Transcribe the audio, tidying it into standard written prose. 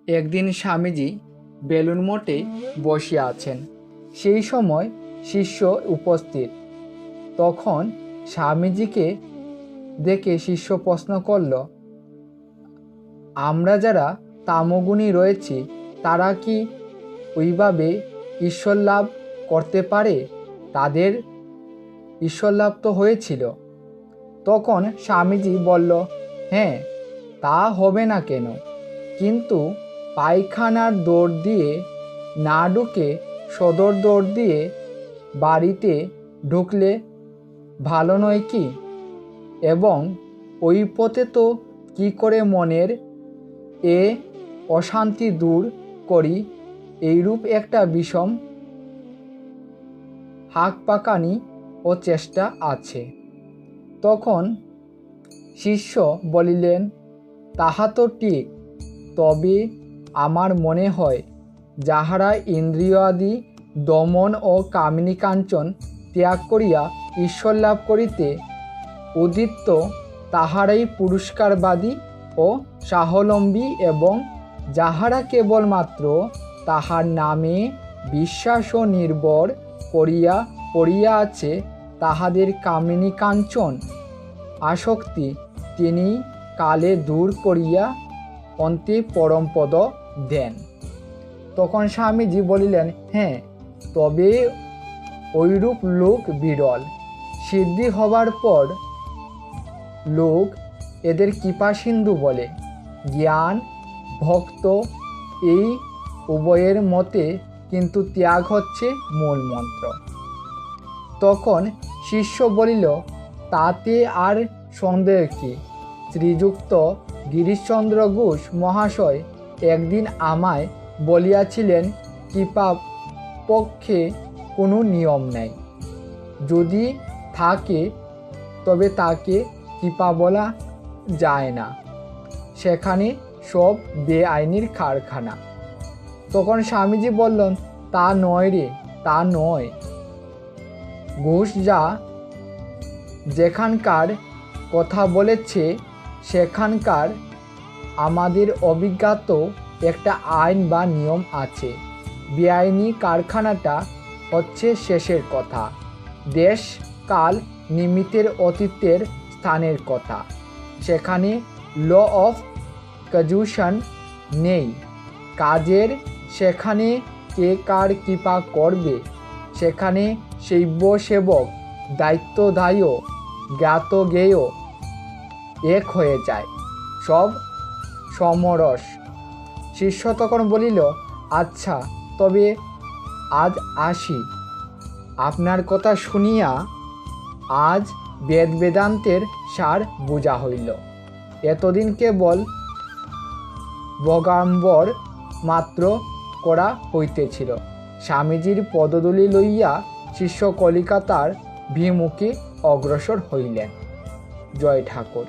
একদিন স্বামীজি বেলুন মঠে বসে আছেন। সেই সময় শিষ্য উপস্থিত। তখন স্বামীজিকে দেখে শিষ্য প্রশ্ন করল, আমরা যারা তামগুণী রয়েছি তারা কি ওইভাবে ঈশ্বর লাভ করতে পারে? তাদের ঈশ্বর লাভ তো হয়েছিল। তখন স্বামীজি বলল, হ্যাঁ, তা হবে না কেন? কিন্তু পায়খানার দৌড় দিয়ে না ঢুকে সদর দৌড় দিয়ে বাড়িতে ঢুকলে ভালো নয় কি? এবং ওই পথে তো কি করে মনের এ অশান্তি দূর করি, এইরূপ একটা বিষম হাঁক পাকানি ও চেষ্টা আছে। তখন শিষ্য বলিলেন, তাহা তো ঠিক, তবে আমার মনে হয় যাহারা ইন্দ্রিয়াদি দমন ও কামিনী কাঞ্চন ত্যাগ করিয়া ঈশ্বর লাভ করিতে উদ্যত তাহারাই পুরস্কারবাদী ও স্বাবলম্বী, এবং যাহারা কেবলমাত্র তাহার নামে বিশ্বাস ও নির্ভর করিয়া পড়িয়া আছে, তাহাদের কামিনী কাঞ্চন আসক্তি তিনি কালে দূর করিয়া অন্তে পরমপদ দেন। তখন স্বামীজি বলিলেন, হ্যাঁ, তবে ওইরূপ লোক বিরল। সিদ্ধি হবার পর লোক এদের কৃপাসিন্ধু বলে। জ্ঞান ভক্ত এই উভয়ের মতে কিন্তু ত্যাগ হচ্ছে মূল মন্ত্র। তখন শিষ্য বলিল, তাতে আর সন্দেহ কি? শ্রীযুক্ত গিরিশচন্দ্র ঘোষ মহাশয় একদিন আমায় বলিয়াছিলেন, কৃপা পক্ষে কোনো নিয়ম নাই, যদি থাকে তবে তাকে কৃপা বলা যায় না, সেখানে সব বেআইনির কারখানা। তখন স্বামীজি বললেন, তা নয় রে, তা নয়। ঘোষ যা যেখানকার কথা বলেছে সেখানকার আমাদের অভিজ্ঞাত একটা আইন বা নিয়ম আছে। বেআইনি কারখানাটা হচ্ছে শেষের কথা। দেশ কাল নিমিত্তের অতীতের স্থানের কথা। সেখানে ল অফ কজুশন নেই। কাজের সেখানে কে কার কৃপা করবে, সেখানে শৈব সেবক দায়িত্বদায়ী জ্ঞাত জ্ঞেয় এক হয়ে যায়, সব সমরস। শিষ্য তখন বলিল, আচ্ছা, তবে আজ আসি। আপনার কথা শুনিয়া আজ বেদ বেদান্তের সার বোঝা হইল। এতদিন কেবল বগাম্বর মাত্র করা হইতেছিল। স্বামীজির পদধূলি লইয়া শিষ্য কলিকাতার ভিমুখে অগ্রসর হইলেন। জয় ঠাকুর।